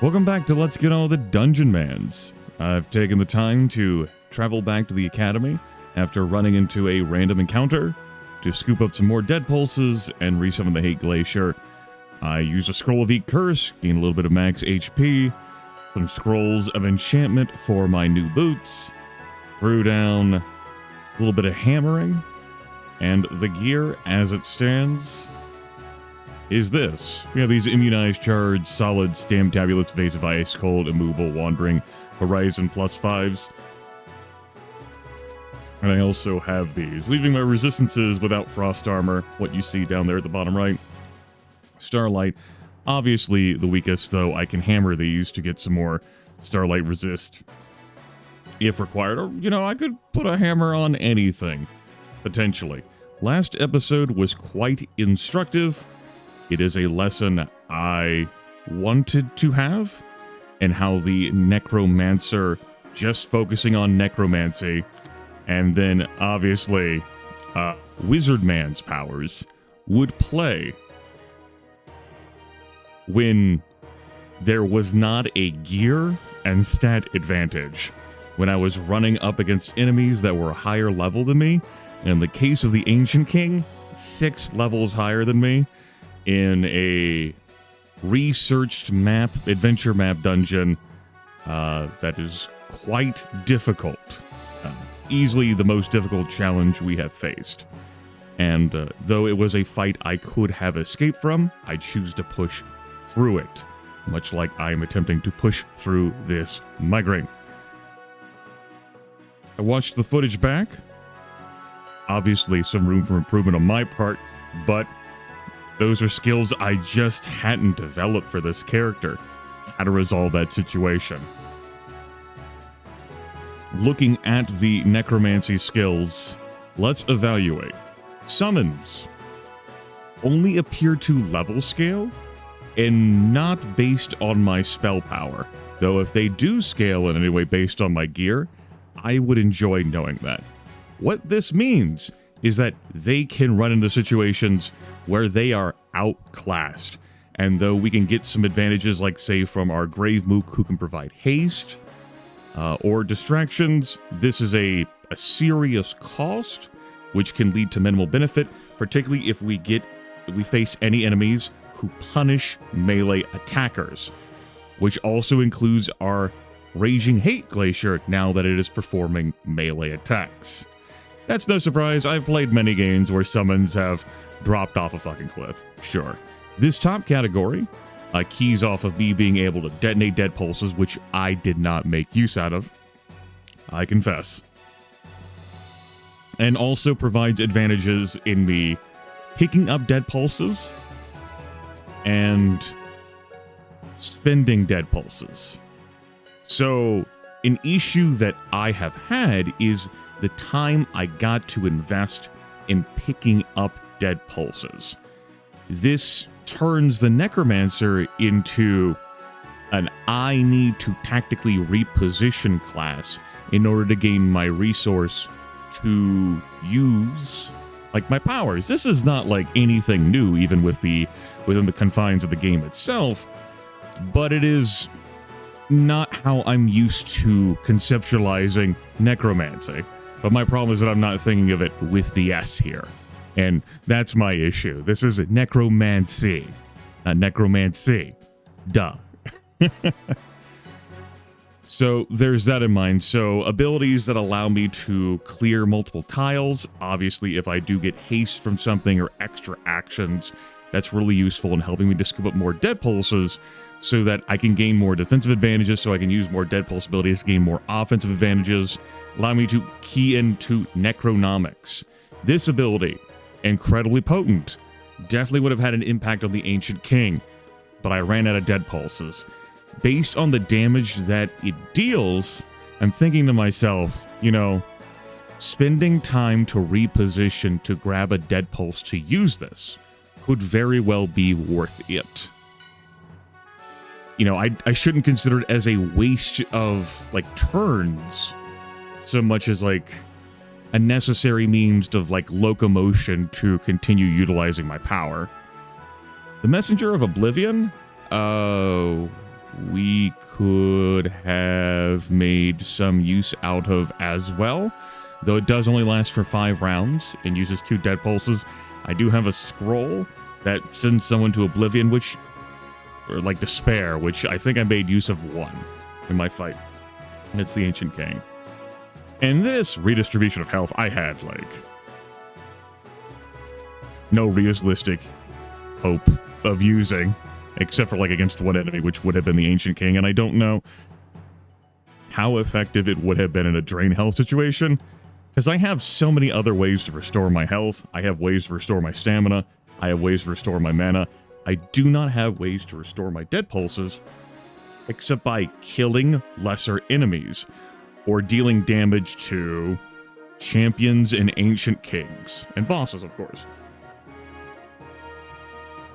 Welcome back to Let's Get On with the Dungeonmans. I've taken the time to travel back to the academy after running into a random encounter to scoop up some more dead pulses and resummon the Hate Glacier. I used a Scroll of Eat Curse, gain a little bit of max HP, some Scrolls of Enchantment for my new boots, threw down a little bit of hammering, and the gear as it stands is this. We have these Immunized Charge, Solid, Stamtabulous, Evasive Ice, Cold, Immovable, Wandering, Horizon +5s. And I also have these, leaving my resistances without Frost Armor, what you see down there at the bottom right. Starlight, obviously the weakest, though I can hammer these to get some more Starlight resist if required. Or, you know, I could put a hammer on anything, potentially. Last episode was quite instructive. It is a lesson I wanted to have, and how the Necromancer, just focusing on Necromancy, and then obviously Wizardman's powers would play when there was not a gear and stat advantage, when I was running up against enemies that were higher level than me. And in the case of the Ancient King, 6 levels higher than me, in a researched map, adventure map dungeon that is quite difficult. Easily the most difficult challenge we have faced. And though it was a fight I could have escaped from, I choose to push through it, much like I am attempting to push through this migraine. I watched the footage back. Obviously some room for improvement on my part, but those are skills I just hadn't developed for this character. How to resolve that situation. Looking at the Necromancy skills, let's evaluate. Summons only appear to level scale and not based on my spell power. Though if they do scale in any way based on my gear, I would enjoy knowing that. What this means is that they can run into situations where they are outclassed. And though we can get some advantages, like say from our Grave Mook, who can provide haste or distractions, this is a serious cost, which can lead to minimal benefit, particularly if we face any enemies who punish melee attackers, which also includes our Raging Hate Glacier now that it is performing melee attacks. That's no surprise. I've played many games where summons have dropped off a fucking cliff. Sure. This top category keys off of me being able to detonate dead pulses, which I did not make use out of, I confess. And also provides advantages in me picking up dead pulses and spending dead pulses. So an issue that I have had is the time I got to invest in picking up dead pulses. This turns the Necromancer into an I need to tactically reposition class in order to gain my resource to use like my powers. This is not like anything new, even within the confines of the game itself, but it is not how I'm used to conceptualizing necromancy. But my problem is that I'm not thinking of it with the S here. And that's my issue. This is necromancy, not necromancy. Duh. So there's that in mind. So abilities that allow me to clear multiple tiles. Obviously, if I do get haste from something or extra actions, that's really useful in helping me to scoop up more dead pulses so that I can gain more defensive advantages, so I can use more dead pulse abilities to gain more offensive advantages. Allow me to key into Necronomics. This ability, incredibly potent, definitely would have had an impact on the Ancient King, but I ran out of dead pulses. Based on the damage that it deals, I'm thinking to myself, you know, spending time to reposition to grab a dead pulse to use this could very well be worth it. You know, I shouldn't consider it as a waste of, like, turns so much as, like, a necessary means of, like, locomotion to continue utilizing my power. The Messenger of Oblivion? Oh, we could have made some use out of as well. Though it does only last for 5 rounds and uses 2 dead pulses. I do have a scroll that sends someone to oblivion, or like despair, which I think I made use of 1 in my fight. And it's the Ancient King. And this redistribution of health, I had like no realistic hope of using, except for like against 1 enemy, which would have been the Ancient King. And I don't know how effective it would have been in a drain health situation, because I have so many other ways to restore my health. I have ways to restore my stamina. I have ways to restore my mana. I do not have ways to restore my dead pulses, except by killing lesser enemies, or dealing damage to champions and ancient kings, and bosses, of course.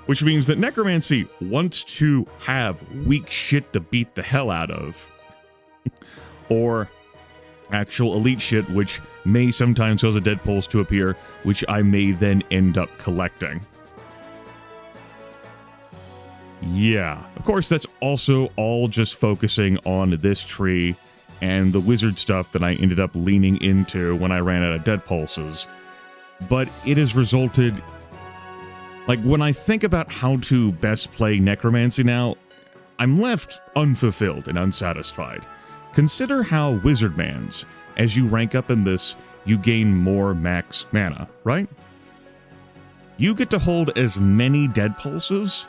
Which means that Necromancy wants to have weak shit to beat the hell out of, or actual elite shit, which may sometimes cause a dead pulse to appear, which I may then end up collecting. Yeah, of course, that's also all just focusing on this tree and the wizard stuff that I ended up leaning into when I ran out of dead pulses. But it has resulted... Like, when I think about how to best play Necromancy now, I'm left unfulfilled and unsatisfied. Consider how Wizardmans, as you rank up in this, you gain more max mana, right? You get to hold as many dead pulses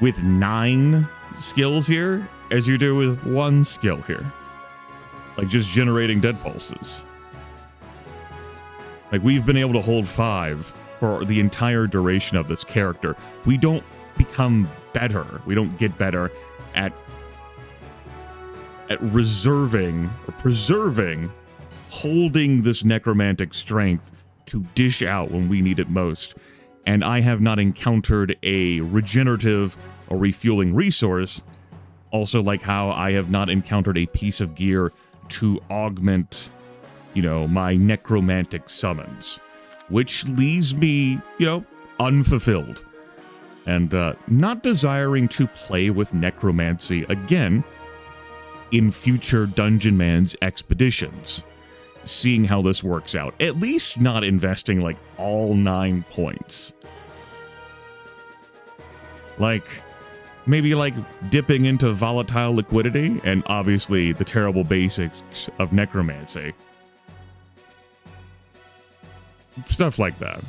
with 9 skills here as you do with 1 skill here. Like, just generating dead pulses. Like, we've been able to hold 5 for the entire duration of this character. We don't become better. We don't get better at reserving or preserving, holding this necromantic strength to dish out when we need it most. And I have not encountered a regenerative or refueling resource. Also, like how I have not encountered a piece of gear to augment, you know, my necromantic summons, which leaves me, you know, unfulfilled and not desiring to play with necromancy again in future Dungeonmans expeditions, seeing how this works out. At least not investing like all 9 points. Like, maybe like dipping into volatile liquidity and obviously the terrible basics of necromancy. Stuff like that.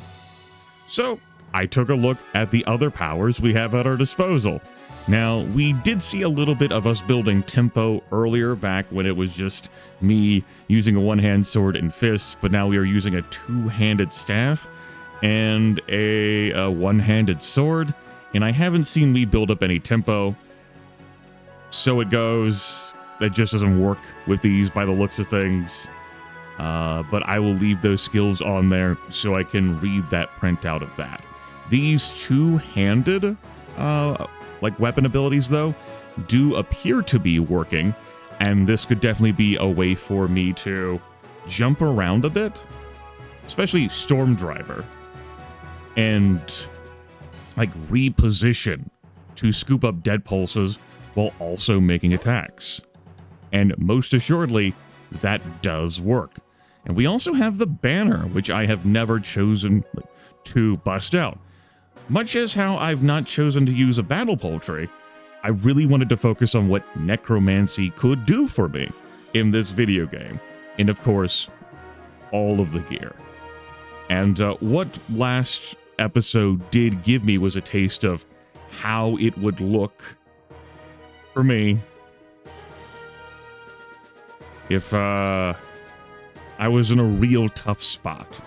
So, I took a look at the other powers we have at our disposal. Now, we did see a little bit of us building tempo earlier, back when it was just me using a one-hand sword and fists, but now we are using a 2-handed staff and a one-handed sword, and I haven't seen me build up any tempo. So it goes. That just doesn't work with these by the looks of things. But I will leave those skills on there so I can read that printout of that. These 2-handed like weapon abilities, though, do appear to be working, and this could definitely be a way for me to jump around a bit, especially Storm Driver, and like reposition to scoop up dead pulses while also making attacks. And most assuredly, that does work. And we also have the banner, which I have never chosen to bust out. Much as how I've not chosen to use a battle poultry, I really wanted to focus on what necromancy could do for me in this video game. And of course, all of the gear. And what last episode did give me was a taste of how it would look for me if I was in a real tough spot.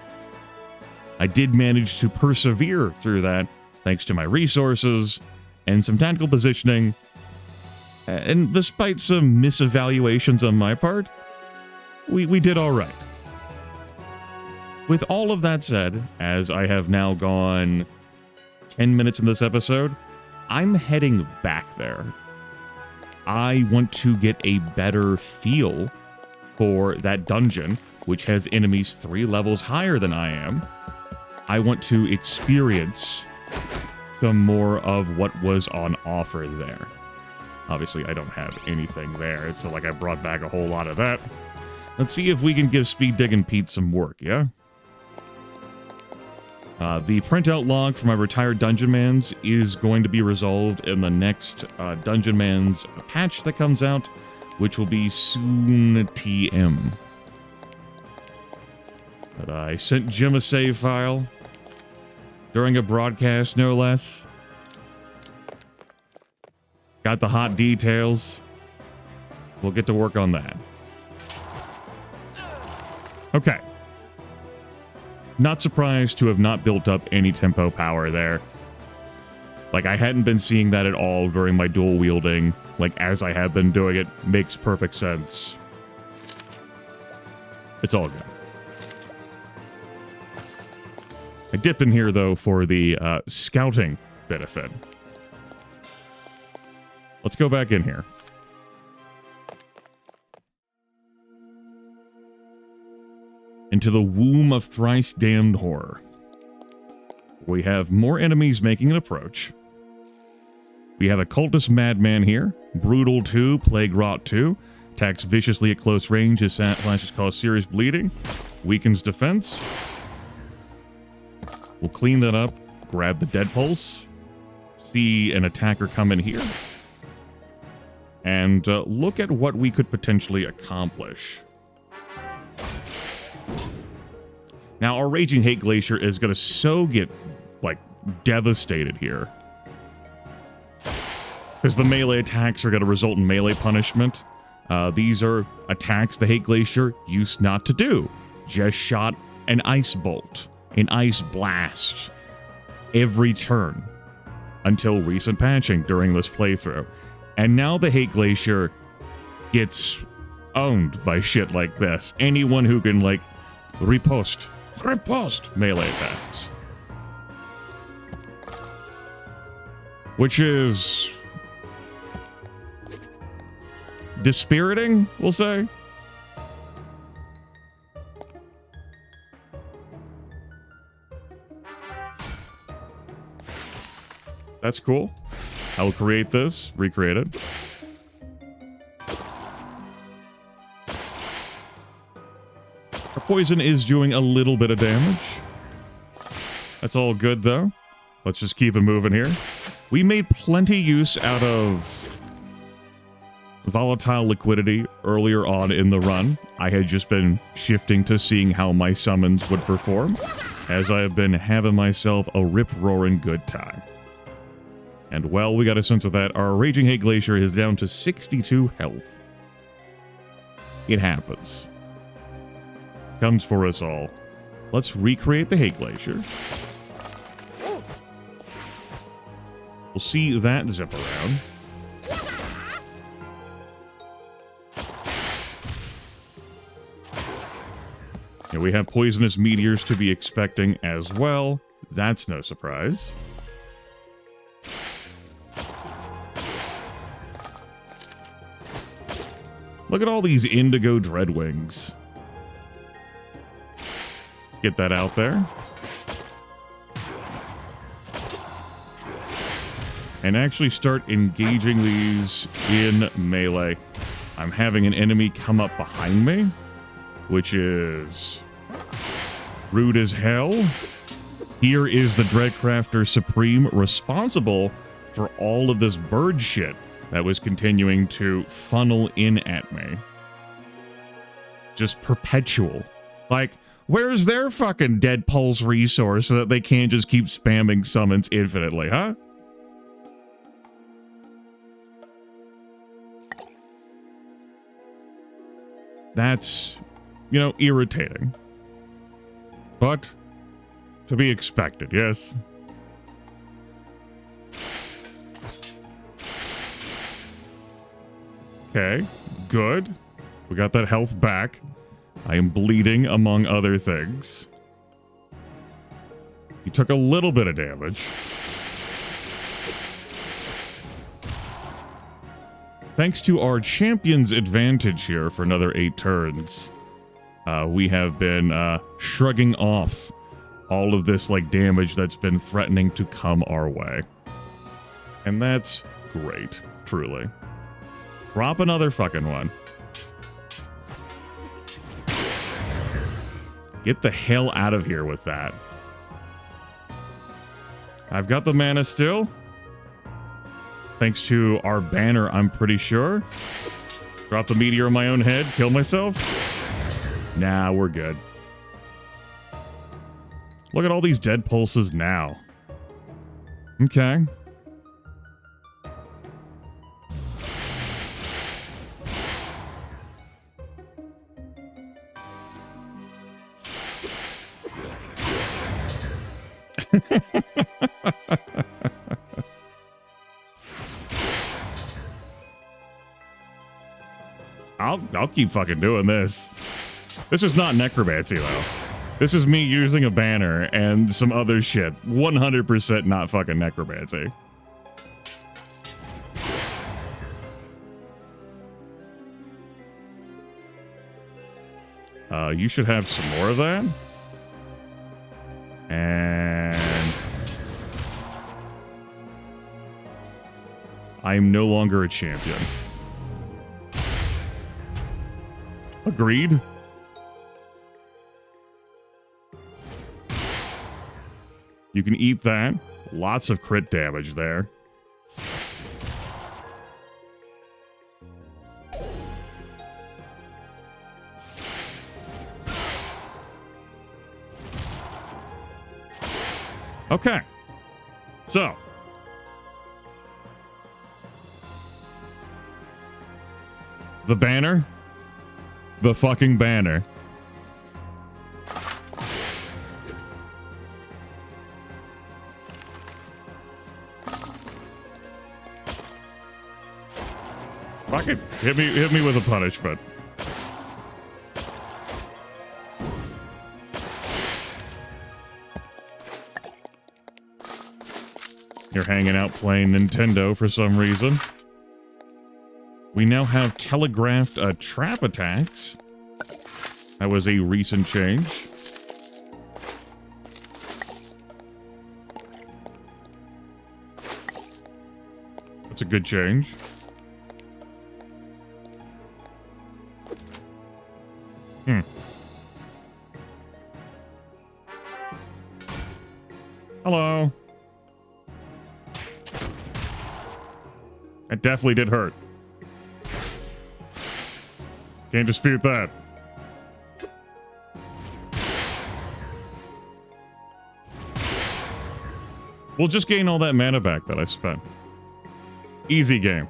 I did manage to persevere through that thanks to my resources and some tactical positioning, and despite some misevaluations on my part, we did all right. With all of that said, as I have now gone 10 minutes in this episode, I'm heading back there. I want to get a better feel for that dungeon, which has enemies 3 levels higher than I am. I want to experience some more of what was on offer there. Obviously, I don't have anything there. It's not like I brought back a whole lot of that. Let's see if we can give Speed Diggin' Pete some work, yeah? The printout log for my retired Dungeonmans is going to be resolved in the next Dungeonmans patch that comes out, which will be soon TM. But I sent Jim a save file during a broadcast, no less. Got the hot details. We'll get to work on that. Okay. Not surprised to have not built up any tempo power there. Like, I hadn't been seeing that at all during my dual wielding. Like, as I have been doing it, makes perfect sense. It's all good. I dip in here, though, for the scouting benefit. Let's go back in here. Into the Womb of Thrice-Damned Horror. We have more enemies making an approach. We have a cultist madman here. Brutal 2, Plague Rot 2. Attacks viciously at close range. His flashes cause serious bleeding. Weakens defense. We'll clean that up. Grab the deadpulse. See an attacker come in here. And look at what we could potentially accomplish. Now, our Raging Hate Glacier is going to get, like, devastated here. Because the melee attacks are going to result in melee punishment. These are attacks the Hate Glacier used not to do. Just shot an ice bolt, an ice blast, every turn. Until recent patching during this playthrough. And now the Hate Glacier gets owned by shit like this. Anyone who can, like, riposte melee attacks. Which is dispiriting, we'll say. That's cool. I will create this, recreate it. Our poison is doing a little bit of damage. That's all good, though. Let's just keep it moving here. We made plenty use out of volatile liquidity earlier on in the run. I had just been shifting to seeing how my summons would perform, as I have been having myself a rip-roaring good time. And, well, we got a sense of that. Our Raging Hate Glacier is down to 62 health. It happens. Comes for us all. Let's recreate the Hate Glacier. We'll see that zip around. And we have poisonous meteors to be expecting as well. That's no surprise. Look at all these indigo dreadwings. Let's get that out there. And actually start engaging these in melee. I'm having an enemy come up behind me, which is rude as hell. Here is the Dreadcrafter Supreme responsible for all of this bird shit that was continuing to funnel in at me. Just perpetual. Like, where's their fucking dead pulse resource so that they can't just keep spamming summons infinitely, huh? That's, you know, irritating. But to be expected, yes? Okay, good. We got that health back. I am bleeding, among other things. He took a little bit of damage. Thanks to our champion's advantage here for another 8 turns, we have been shrugging off all of this like damage that's been threatening to come our way. And that's great, truly. Drop another fucking one. Get the hell out of here with that. I've got the mana still. Thanks to our banner, I'm pretty sure. Drop the meteor on my own head. Kill myself. Nah, we're good. Look at all these dead pulses now. Okay. I'll keep fucking doing this. This is not necromancy though. This is me using a banner and some other shit. 100% not fucking necromancy. You should have some more of that. And I'm no longer a champion. Agreed. You can eat that. Lots of crit damage there. Okay. So. The banner. The fucking banner. Fucking hit me with a punishment. You're hanging out playing Nintendo for some reason. We now have telegraphed trap attacks. That was a recent change. That's a good change. Hello. It definitely did hurt. Can't dispute that. We'll just gain all that mana back that I spent. Easy game.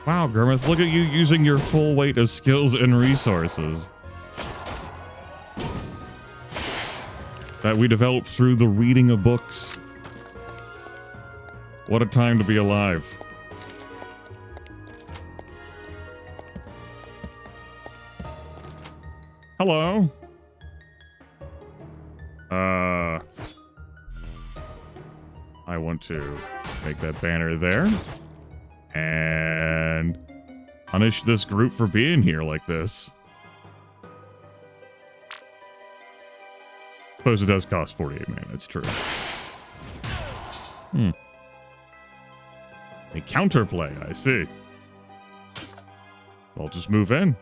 Wow, Grimith, look at you using your full weight of skills and resources that we developed through the reading of books. What a time to be alive. Hello. I want to make that banner there and punish this group for being here like this. Suppose it does cost 48 mana, it's true. A counterplay, I see. I'll just move in.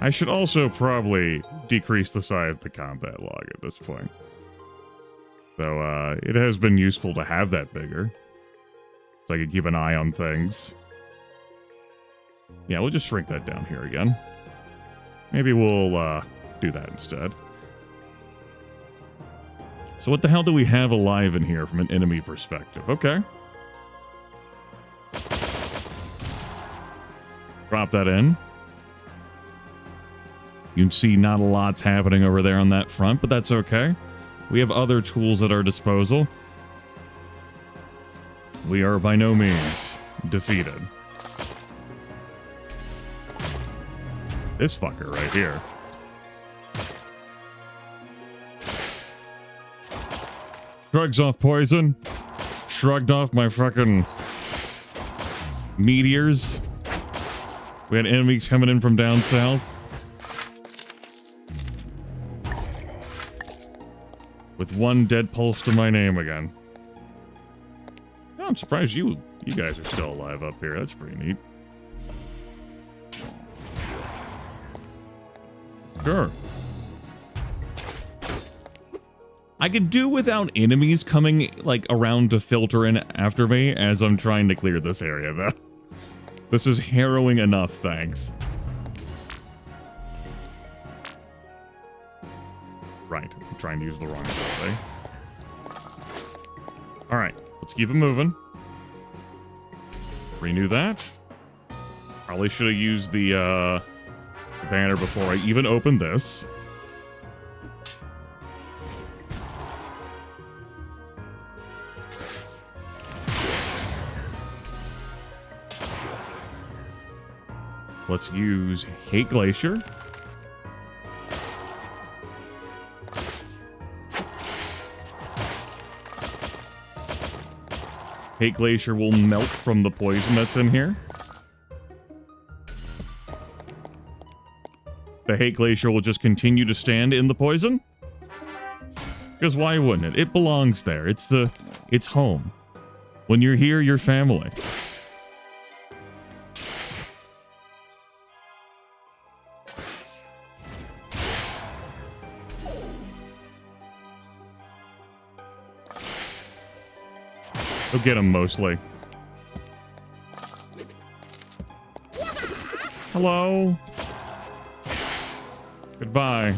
I should also probably decrease the size of the combat log at this point. So, it has been useful to have that bigger. So I can keep an eye on things. Yeah, we'll just shrink that down here again. Maybe we'll, do that instead. So what the hell do we have alive in here from an enemy perspective? Okay. Drop that in. You can see not a lot's happening over there on that front, but that's okay. We have other tools at our disposal. we are by no means defeated. This fucker right here. Shrugs off poison. Shrugged off my fucking meteors. We had enemies coming in from down south. With one dead pulse to my name again. Oh, I'm surprised you guys are still alive up here. That's pretty neat. Sure. I could do without enemies coming, like, around to filter in after me as I'm trying to clear this area, though. This is harrowing enough, thanks. Right, I'm trying to use the wrong ability. Alright, let's keep it moving. Renew that. Probably should have used the banner before I even opened this. Let's use Hate Glacier. Hate Glacier will melt from the poison that's in here. The Hate Glacier will just continue to stand in the poison. Because why wouldn't it? It belongs there. It's home. When you're here, you're family. Go get him, mostly. Hello. Goodbye.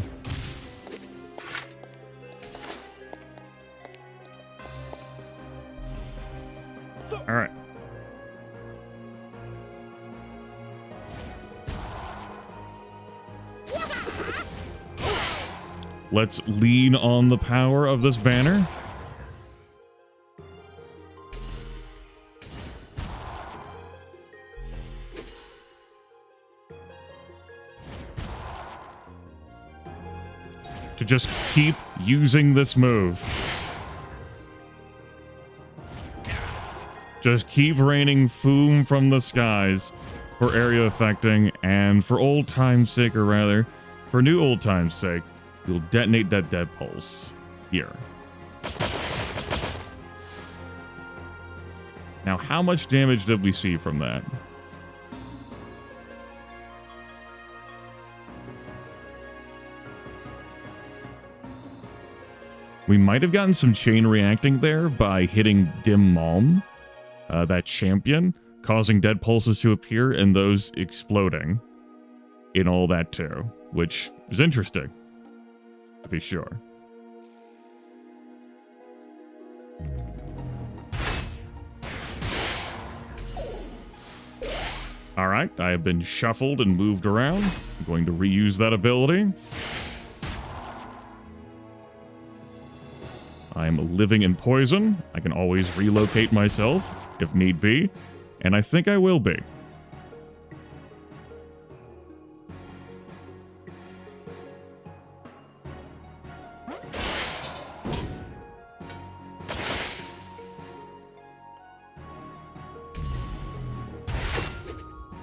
All right. Let's lean on the power of this banner. To just keep using this move. Just keep raining foom from the skies for area affecting, and for old time's sake, or rather, for new old time's sake, you'll detonate that dead pulse here. Now, how much damage did we see from that? We might have gotten some chain reacting there by hitting Dim Malm, that champion, causing dead pulses to appear and those exploding in all that too, which is interesting, to be sure. All right, I have been shuffled and moved around. I'm going to reuse that ability. I'm living in poison. I can always relocate myself if need be, and I think I will be.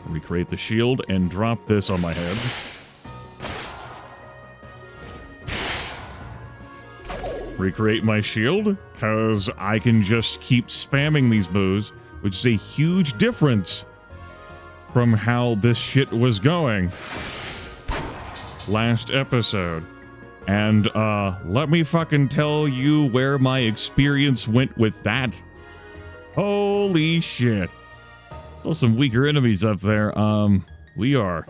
Recreate the shield and drop this on my head. Recreate my shield, because I can just keep spamming these moves, which is a huge difference from how this shit was going last episode. And let me fucking tell you where my experience went with that. Holy shit. Still some weaker enemies up there. We are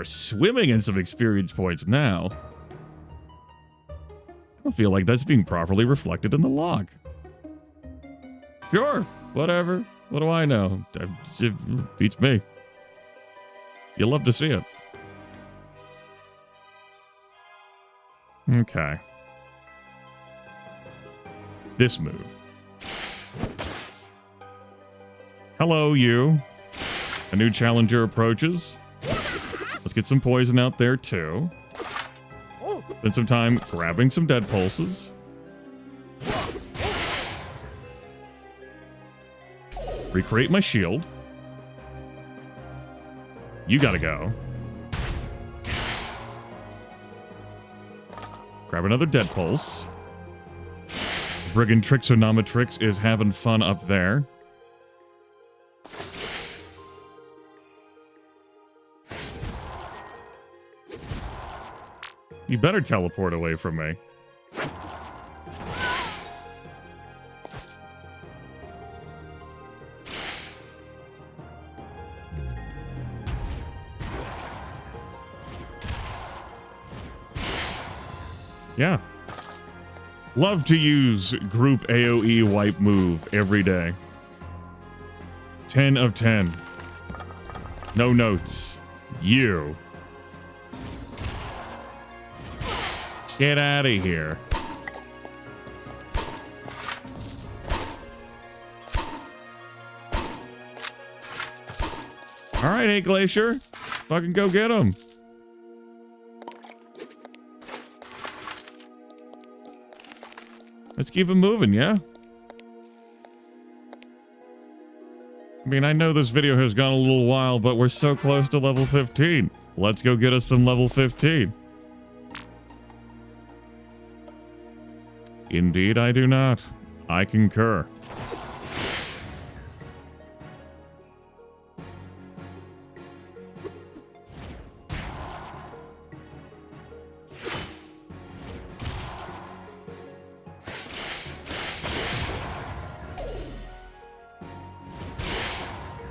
swimming in some experience points now. I don't feel like that's being properly reflected in the log. Sure, whatever. What do I know? It beats me. You love to see it. Okay. Hello, you. A new challenger approaches. Let's get some poison out there, too. Spend some time grabbing some dead pulses. Recreate my shield. You gotta go. Grab another dead pulse. Brigand Trixonometrix is having fun up there. You better teleport away from me. Yeah. Love to use group AoE wipe move every day. 10 of 10. No notes. You. Get out of here. All right, hey Glacier. Fucking go get him. Let's keep it moving, yeah? I mean, I know this video has gone a little while, but we're so close to level 15. Let's go get us some level 15. Indeed, I do not. I concur.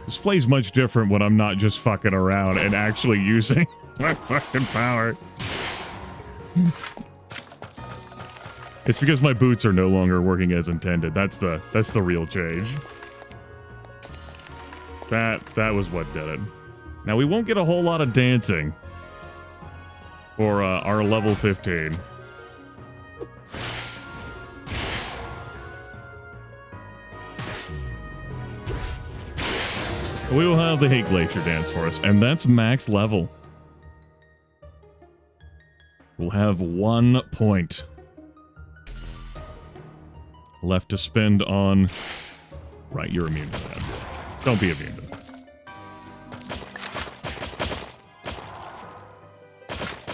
This plays much different when I'm not just fucking around and actually using my fucking power. It's because my boots are no longer working as intended. That's the real change. That was what did it. Now we won't get a whole lot of dancing for our level 15. We will have the Hate Glacier dance for us, and that's max level. We'll have 1 point left to spend on... Right, you're immune to that. Don't be immune to that.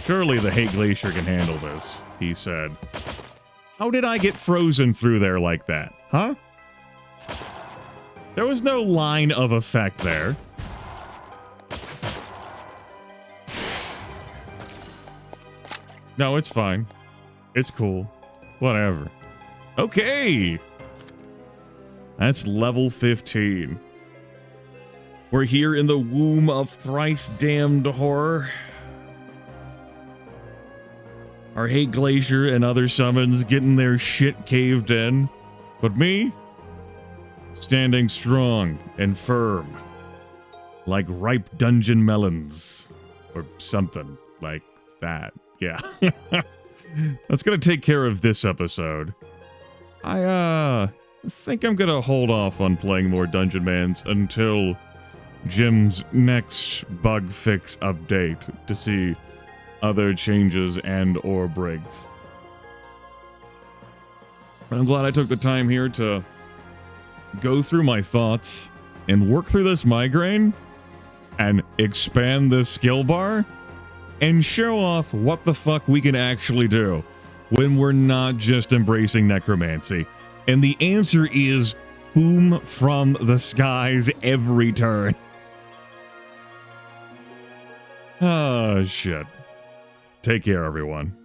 Surely the Hate Glacier can handle this, he said. How did I get frozen through there like that? Huh? There was no line of effect there. No, it's fine. It's cool. Whatever. Okay. That's level 15. We're here in the Womb of Thrice-Damned Horror. Our Hate Glacier and other summons getting their shit caved in. But me, standing strong and firm. Like ripe dungeon melons. Or something like that. Yeah. That's gonna take care of this episode. I think I'm gonna hold off on playing more Dungeonmans until Jim's next bug fix update to see other changes and or breaks. I'm glad I took the time here to go through my thoughts and work through this migraine and expand this skill bar and show off what the fuck we can actually do when we're not just embracing necromancy. And the answer is boom from the skies every turn. Oh, shit. Take care, everyone.